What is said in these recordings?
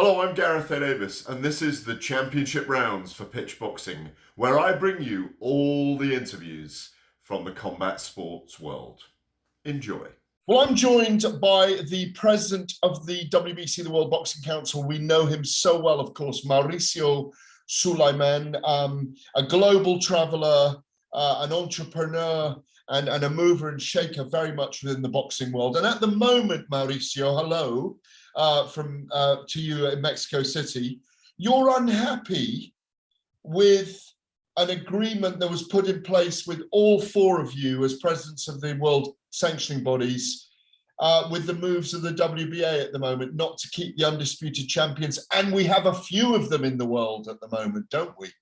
Hello, I'm Gareth A Davies, and this is the Championship Rounds for Pitch Boxing, where I bring you all the interviews from the combat sports world. Enjoy. Well, I'm joined by the president of the WBC, the World Boxing Council. We know him so well, of course, Mauricio Sulaimán, a global traveler, an entrepreneur, and a mover and shaker very much within the boxing world. And at the moment, Mauricio, hello, to you in Mexico City, you're unhappy with an agreement that was put in place with all four of you as presidents of the world sanctioning bodies, with the moves of the WBA at the moment, not to keep the undisputed champions. And we have a few of them in the world at the moment, don't we?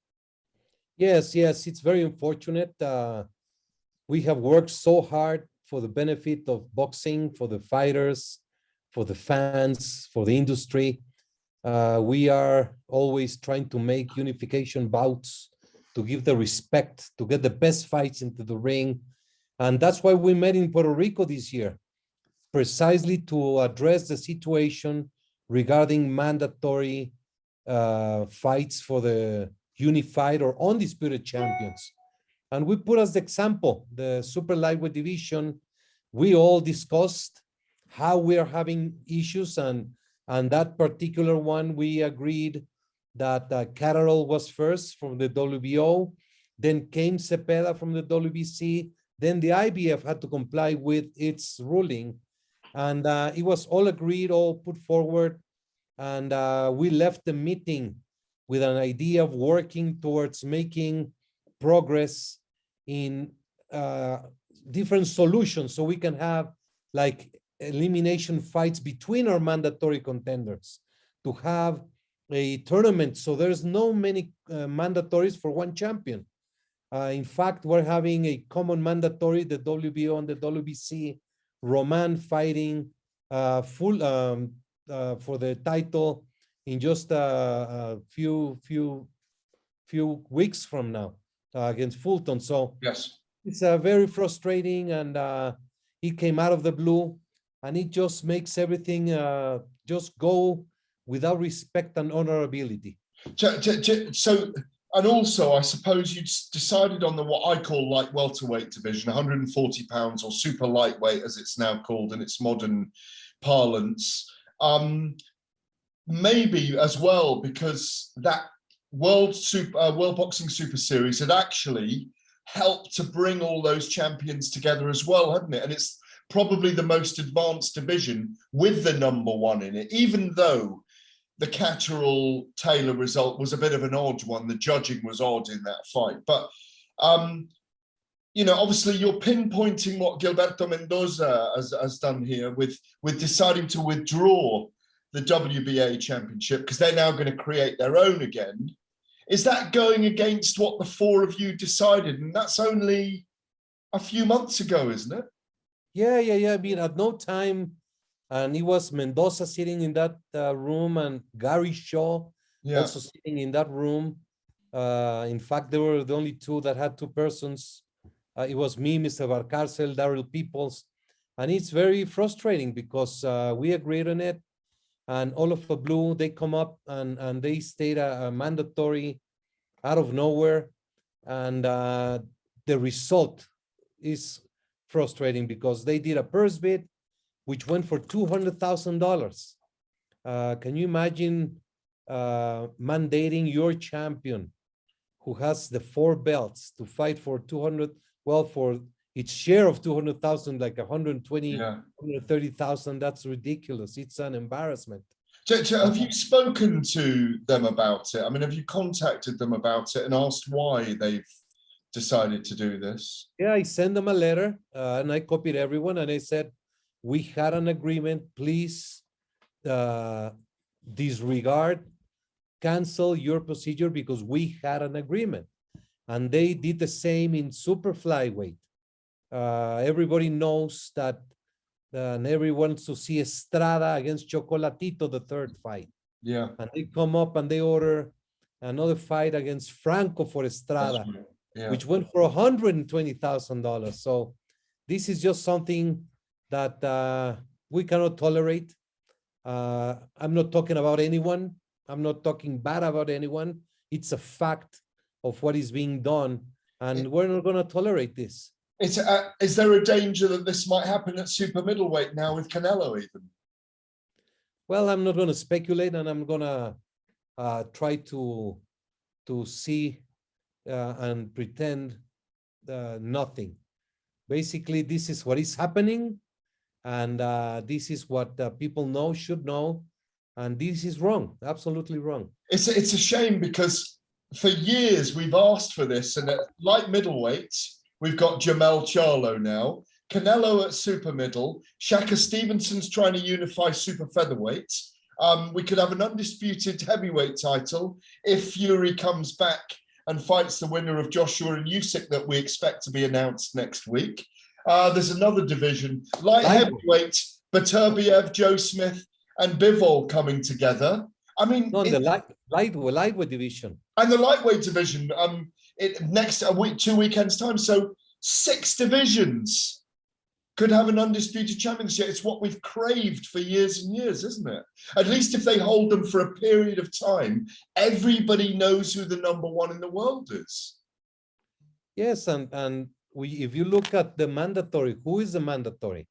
Yes, it's very unfortunate. We have worked so hard for the benefit of boxing, for the fighters, for the fans, for the industry. We are always trying to make unification bouts, to give the respect, to get the best fights into the ring. And that's why we met in Puerto Rico this year, precisely to address the situation regarding mandatory fights for the unified or undisputed champions. And we put as the example, the super lightweight division. We all discussed how we are having issues, and that particular one, we agreed that Catterall was first from the WBO, then came Cepeda from the WBC, then the IBF had to comply with its ruling, and it was all agreed, all put forward, and we left the meeting with an idea of working towards making progress in different solutions so we can have like elimination fights between our mandatory contenders, to have a tournament so there's no many mandatories for one champion. In fact, we're having a common mandatory, the WBO and the WBC, Roman fighting for the title in just a few weeks from now against Fulton. So yes, it's very frustrating, and it came out of the blue, and it just makes everything just go without respect and honorability. So, and also, I suppose you decided on the what I call light welterweight division, 140 pounds, or super lightweight as it's now called in its modern parlance. Maybe as well because that World Boxing Super Series had actually helped to bring all those champions together as well, hadn't it? And it's probably the most advanced division with the number one in it, even though the Catterall-Taylor result was a bit of an odd one. The judging was odd in that fight. But, you know, obviously you're pinpointing what Gilberto Mendoza has done here with deciding to withdraw the WBA championship because they're now going to create their own again. Is that going against what the four of you decided? And that's only a few months ago, isn't it? Yeah. I mean, at no time, and it was Mendoza sitting in that room, and Gary Shaw also sitting in that room. In fact, they were the only two that had two persons. It was me, Mr. Valcárcel, Daryl Peoples, and it's very frustrating because we agreed on it, and all of the blue, they come up and they state a mandatory out of nowhere, and the result is frustrating because they did a purse bid which went for $200,000. Can you imagine mandating your champion who has the 4 belts to fight for 200, well, for its share of 200,000, like 120, 130,000? That's ridiculous. It's an embarrassment. Have you spoken to them about it? I mean, have you contacted them about it and asked why they've decided to do this? Yeah, I sent them a letter and I copied everyone, and I said, we had an agreement, please disregard, cancel your procedure because we had an agreement. And they did the same in super flyweight. Everybody knows that, and everyone wants to see Estrada against Chocolatito, the third fight. Yeah. And they come up and they order another fight against Franco for Estrada, which went for $120,000. So this is just something that we cannot tolerate. I'm not talking about anyone. I'm not talking bad about anyone. It's a fact of what is being done, and we're not going to tolerate this. Is there a danger that this might happen at super middleweight now with Canelo even? Well, I'm not going to speculate, and I'm going to try to see and pretend nothing. Basically, this is what is happening, and this is what people know, should know, and this is wrong, absolutely wrong. It's a shame because for years we've asked for this, and at light middleweight, we've got Jamel Charlo now, Canelo at super middle, Shaka Stevenson's trying to unify super featherweight. We could have an undisputed heavyweight title if Fury comes back and fights the winner of Joshua and Usyk that we expect to be announced next week. There's another division, light heavyweight, Beterbiev, Joe Smith, and Bivol coming together. I mean, no, the lightweight division, and the lightweight division. Next a week, 2 weekends time. So 6 divisions could have an undisputed champion this year. It's what we've craved for years and years, isn't it? At least if they hold them for a period of time, everybody knows who the number one in the world is. Yes, and if you look at the mandatory, who is the mandatory?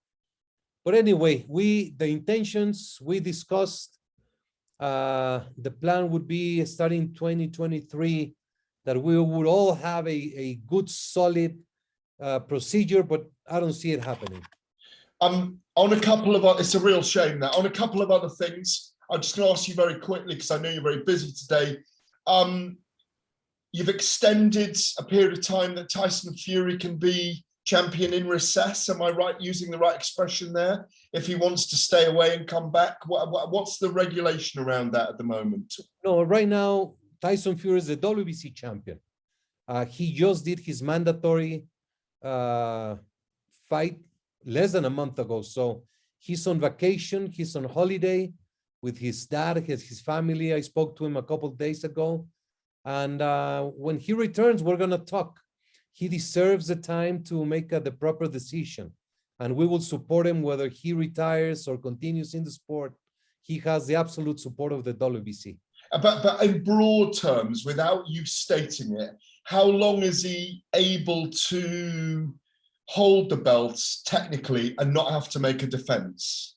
But anyway, the intentions we discussed, the plan would be starting 2023 that we would all have a good, solid procedure, but I don't see it happening. On a couple of, it's a real shame that on a couple of other things, I'm just going to ask you very quickly because I know you're very busy today. You've extended a period of time that Tyson Fury can be champion in recess. Am I right using the right expression there? If he wants to stay away and come back, what's the regulation around that at the moment? No, right now, Tyson Fury is the WBC champion. He just did his mandatory fight less than a month ago. So he's on vacation, he's on holiday with his dad, his family. I spoke to him a couple of days ago. And when he returns, we're going to talk. He deserves the time to make the proper decision. And we will support him whether he retires or continues in the sport. He has the absolute support of the WBC. But in broad terms, without you stating it, how long is he able to hold the belts technically and not have to make a defense?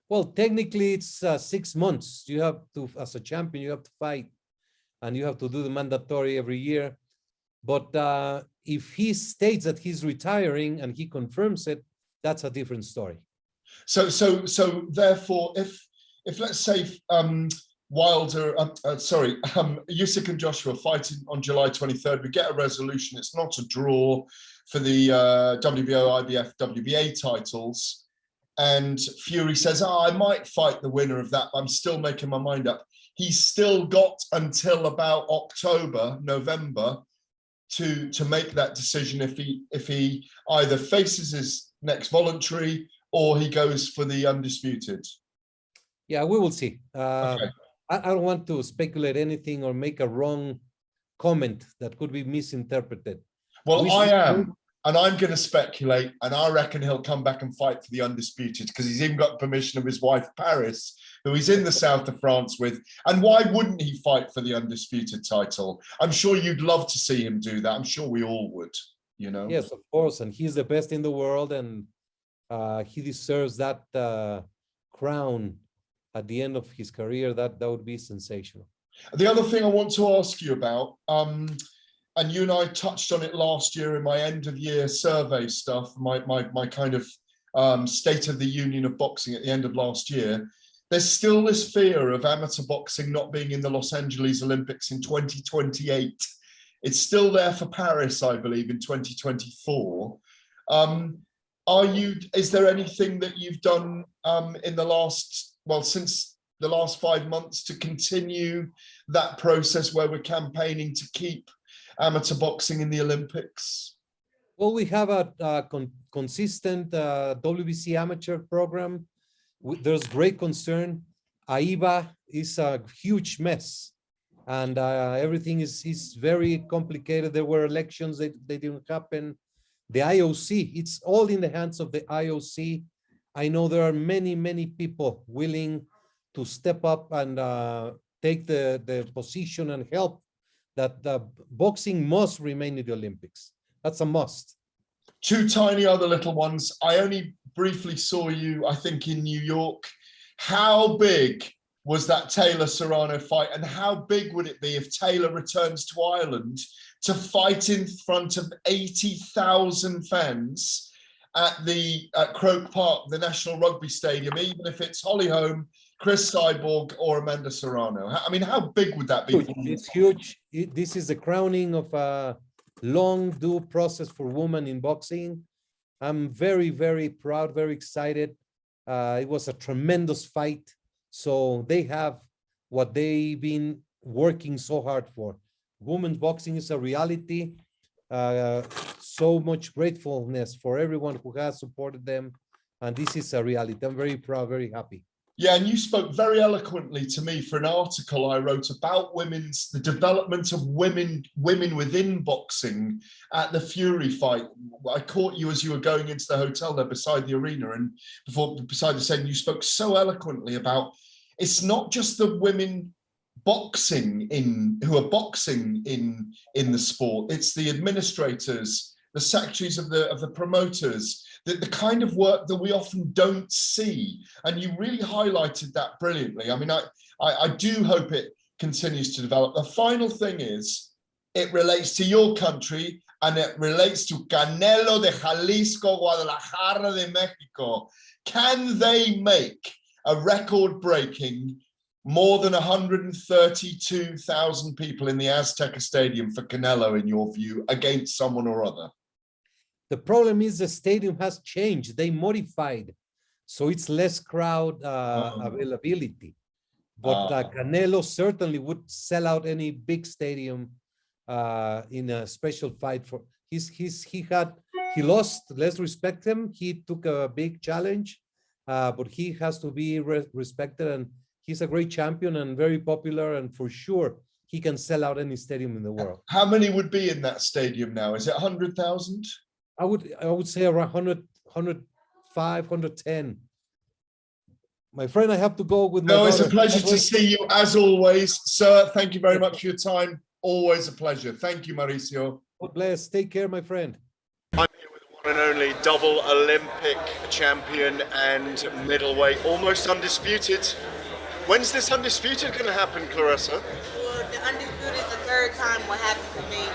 Well, technically it's 6 months. You have to, as a champion, you have to fight and you have to do the mandatory every year. But if he states that he's retiring and he confirms it, that's a different story. So therefore, if let's say Usyk and Joshua fighting on July 23rd, we get a resolution. It's not a draw for the WBO, IBF, WBA titles. And Fury says, I might fight the winner of that, but I'm still making my mind up. He's still got until about October, November to make that decision if he either faces his next voluntary or he goes for the undisputed. Yeah, we will see. Okay. I don't want to speculate anything or make a wrong comment that could be misinterpreted. Well, I am, and I'm going to speculate, and I reckon he'll come back and fight for the undisputed because he's even got permission of his wife, Paris, who he's in the south of France with. And why wouldn't he fight for the undisputed title? I'm sure you'd love to see him do that. I'm sure we all would, you know? Yes, of course. And he's the best in the world, and he deserves that crown at the end of his career. That would be sensational. The other thing I want to ask you about, and you and I touched on it last year in my end of year survey stuff, my kind of state of the union of boxing at the end of last year. There's still this fear of amateur boxing not being in the Los Angeles Olympics in 2028. It's still there for Paris, I believe, in 2024. Is there anything that you've done in the last, well, since the last 5 months to continue that process where we're campaigning to keep amateur boxing in the Olympics? Well, we have a consistent WBC amateur program. There's great concern. AIBA is a huge mess, and everything is very complicated. There were elections, they didn't happen. The IOC, it's all in the hands of the IOC. I know there are many, many people willing to step up and take the position and help that the boxing must remain in the Olympics. That's a must. Two tiny other little ones. I only briefly saw you, I think, in New York. How big was that Taylor Serrano fight, and how big would it be if Taylor returns to Ireland to fight in front of 80,000 fans at Croke Park, the National Rugby Stadium, even if it's Holly Holm, Chris Cyborg, or Amanda Serrano? I mean, how big would that be? It's huge. This is the crowning of a long due process for women in boxing. I'm very, very proud, very excited. It was a tremendous fight. So they have what they've been working so hard for. Women's boxing is a reality. So much gratefulness for everyone who has supported them. And this is a reality. I'm very proud, very happy. Yeah, and you spoke very eloquently to me for an article I wrote about the development of women within boxing at the Fury fight. I caught you as you were going into the hotel there beside the arena, and beside the stadium, you spoke so eloquently about it's not just the women boxing who are boxing in the sport. It's the administrators, the secretaries of the promoters, the kind of work that we often don't see. And you really highlighted that brilliantly. I mean, I do hope it continues to develop. The final thing is, it relates to your country, and it relates to Canelo de Jalisco, Guadalajara de Mexico. Can they make a record-breaking more than 132,000 people in the Azteca Stadium for Canelo, in your view, against someone or other? The problem is the stadium has changed. They modified, so it's less crowd availability. But Canelo certainly would sell out any big stadium in a special fight. For he lost. Let's respect him. He took a big challenge, but he has to be respected, and he's a great champion and very popular, and for sure he can sell out any stadium in the world. How many would be in that stadium now? Is it 100,000? I would say around 100, 105, 110. My friend, I have to go with my daughter. It's a pleasure to see you as always, sir. Thank you very much for your time. Always a pleasure. Thank you, Mauricio. God bless. Take care, my friend. I'm here with the one and only double Olympic champion and middleweight, almost undisputed. When's this undisputed going to happen, Claressa? Well, the undisputed, the third time will happen for me.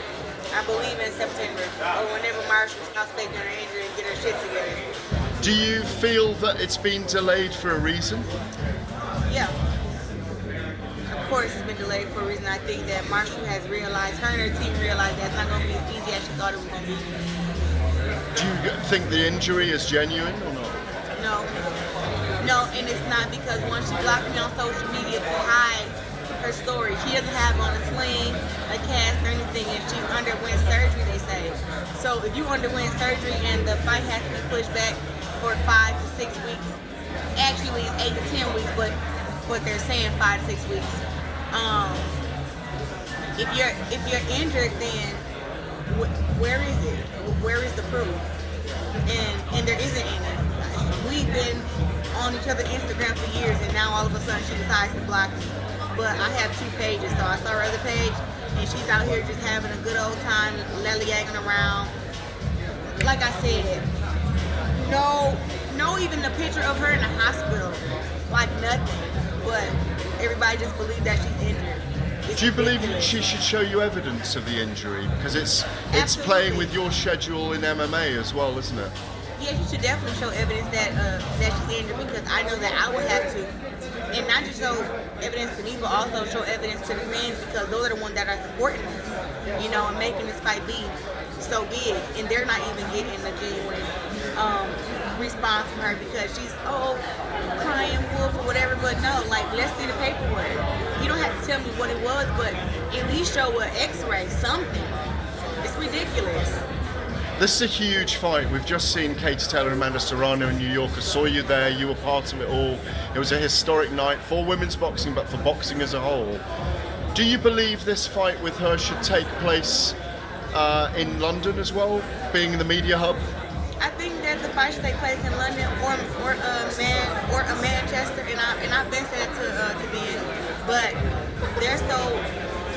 I believe in September, or whenever Mauricio stops taking her injury and get her shit together. Do you feel that it's been delayed for a reason? Yeah. Of course it's been delayed for a reason. I think that Mauricio has realized, her and her team realized that it's not going to be as easy as she thought it was going to be. Do you think the injury is genuine or not? No. No, and it's not, because once she blocked me on social media to hide her story, she doesn't have on a sling, a cast, or anything, and she underwent surgery, they say. So if you underwent surgery and the fight has to be pushed back for 5 to 6 weeks, actually it's 8 to 10 weeks, but they're saying 5 to 6 weeks. If you're injured, then where is it? Where is the proof? And there isn't any. We've been on each other's Instagram for years, and now all of a sudden she decides to block me. But I have 2 pages, so I saw her other page, and she's out here just having a good old time, lollygagging around. Like I said, no even the picture of her in the hospital, like nothing. But everybody just believes that she's injured. Do you believe she should show you evidence of the injury? Because it's playing with your schedule in MMA as well, isn't it? Yeah, she should definitely show evidence that she's injured, because I know that I would have to. And not just show evidence to me, but also show evidence to the fans, because those are the ones that are supporting us, and making this fight be so big. And they're not even getting a genuine response from her, because she's, crying wolf or whatever. But no, let's see the paperwork. You don't have to tell me what it was, but at least show an x-ray, something. It's ridiculous. This is a huge fight. We've just seen Katie Taylor and Amanda Serrano in New York. I saw you there. You were part of it all. It was a historic night for women's boxing, but for boxing as a whole. Do you believe this fight with her should take place in London as well, being the media hub? I think that the fight should take place in London or Manchester, and I've been said to Ben, but they're so,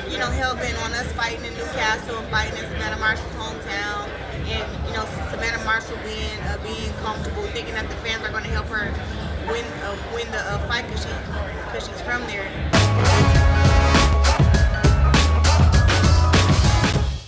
you know, hell-bent on us fighting in Newcastle and fighting in Savannah Marshall's hometown, and, you know, Savannah Marshall being comfortable, thinking that the fans are going to help her win the fight because she's from there.